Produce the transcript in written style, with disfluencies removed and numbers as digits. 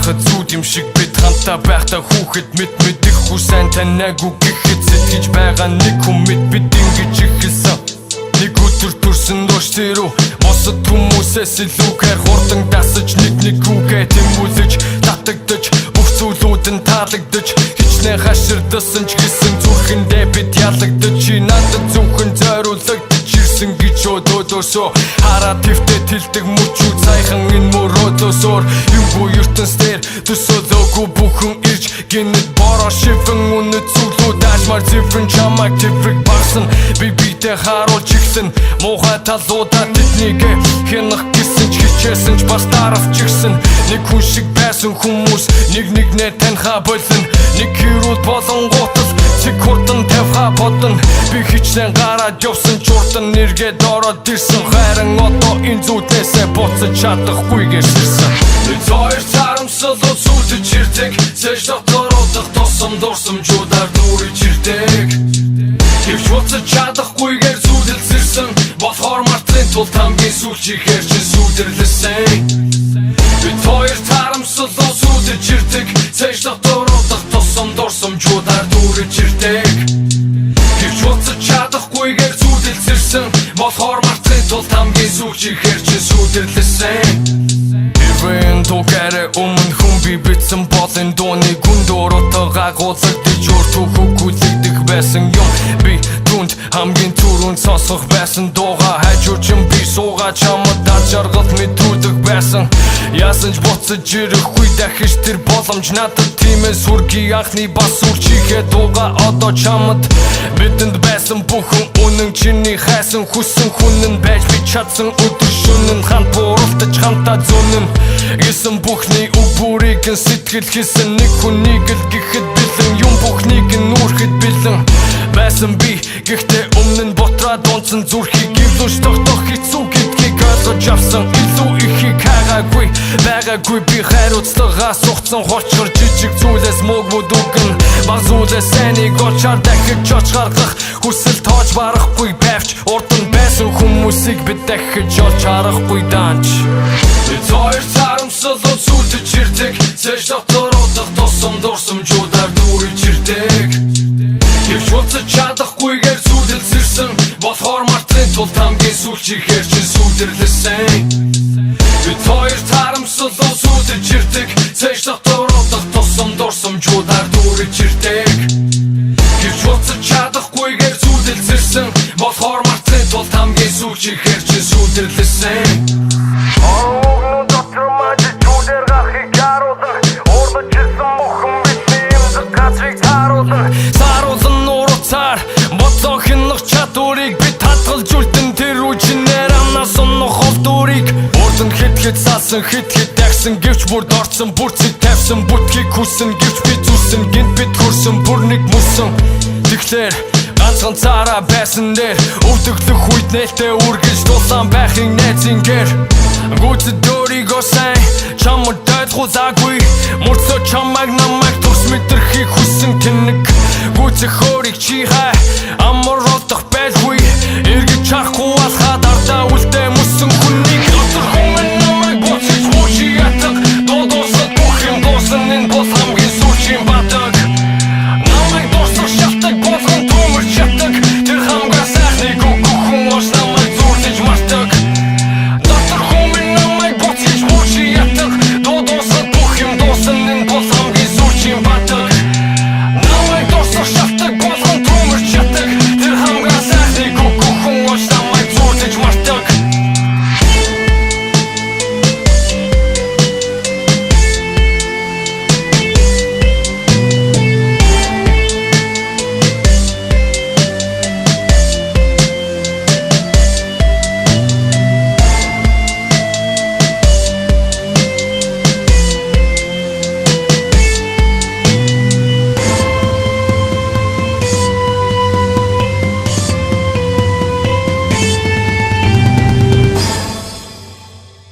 Байхад зүуд юм шиг бид хамтаа байхдаа хүүхэд мэд их хүсэн танаагүй гэхэд сэтгэж байгаа нэг хүн мэд бид ингэж ихэлсэн. Нэг өдөр төрсөн доош тэрүү босод хүмүүсээс илүүгээр хурдан дасаж нэг үгээ тэмүүлж татагдаж бүх зүйлүүд нь таалагдаж хичнээн хаширдсан ч гэсэн зүрхэндээ бид ялагдаж чи надад зөвхөн зориулагдаж ирсэн гэж өдөөсөө хараад твтэ тэлдэг мөчүү цайхан энэ мөрөөдөөсөөр юугүй ертөнцээр төсөөлөөгүй бүхэн ирж гинэт бороо шивэн үнэ зүйлүүд ажмар зэвэн чамайг тэврэг барсан би бидээ харуулж ихсэн муухай талуудаа тэднийг хянах гэсэн ч хичээсэн ч бас даравч ирсэн нэг хүн шиг байсан хүмүүс нэгнээ таньхаа болон нэг хэрүүл болон гутал цэг хурдан тавьхаа бодно би хичнээн гараад явсан ч урдан нэргээд ороод ирсэн хайран одоо энэ зүуднээсээ буцаж чадахгүйгээр ширсэн хоёр тарамсал үзүүлж ирдэг цэж дотородох тосом дурсамжуудаар дүүрэж ирдэг гэвч буцаж чадахгүйгээр зүудэлсэрсэн болохоор мартын тулд хамгийн сүүлчихээр чи сүдэрлэсэн бид хоёр тарамсал үзүүлж ирдэг цэж дотородох тосом дурсамжуудаар дүүрэж ирдэг гэвч буцаж чадахгүйгээр зүудэлсэрсэн болохоор мартын тулд хамгийн сүүлчихээр чи сүдэрлэсэн Ивэн тугаарэ өмнө хүн би битсэн болын дууны гүндөрөтө гагуулагдаж өртөө хөгүүлэгдэх байсан юм би түнд хамгийн түрүүнд сонсох байсан дууга хажуучин би суугаа чамд даржаргалт мэдрүүлдэг байсан яасан ч буцаж ирэхгүй дахиж тэр боломж надад тиймээс хүргийн анхны бас үрчигээ дууга одоо чамд бидэнд байсан бүхэн үнэн чиний хайсан хүссэн хүн нь байж би чадсан өдөр шөнө хамт бууралтаж хамтаа зүүнэн гэсэн бүхний үг бүрийг нь сэтгэл хийсэн нэг хүнийг л гэхэд бэлэн юм бүхнийг нь нүрэхэд бэлэн байсан би гэхдээ өмнө нь ботраад унтсан зүрхийг гівлүүш тогтох хэцүү гэдгийг ойлгож авсан илүү ихийг байгаагүй би хайрцлагаа сухсан хочгор жижиг зүйлээс мөгмөд үгэн баг зүйлээс сэнийг олчаар дахиж очихаргах хүсэл тоож барахгүй байвч урд нь байсан хүмүүсийг бид дахиж олж харахгүй данч бид хоёр тарамсал үзүүлж ирдэг цэж дотородох тосом дурсамжуудаар дүүрэж ирдэг гэвч буцаж чадахгүйгээр зүудэлсэрсэн болохоор мартын тулд хамгийн сүүлчихээр чи сүдэрлэсэн бид хоёр тарамсал үзүүлж ирдэг цэж дотородох тосом дурсамжуудаар дүүрэж ирдэг гэвч буцаж чадахгүйгээр зүудэлсэрсэн болохоор мартын тулд хамгийн сүүлчихээр чи сүдэрлэсэн Сааруулан нууруцаар боцоо хянах чадварыг бид хадгалж үлдэн тэр үжинээр амнаас унах холдуурыг урд нь хэд салсан хэд дагсан гэвч бүрд орцсон бүрцийг тавьсан бүтхийг хүссэн гэвч би зүсэн гинт бид хөрсөн бүр нэг мөсөн тэгэхээр ганцхан цаараа байсан дээр өвдөглөх үед нээлттэй үргэлж дулаан байхын найзингээр гүйцэд өөрийгөө сайн чамд ойлгуулаагүй мөрцөө чамайг намайг тус мэдрэхийг хүссэн тэнэг гүйцэх өөрийг чи хай амар олдох байлгүй эргэж чарахгүй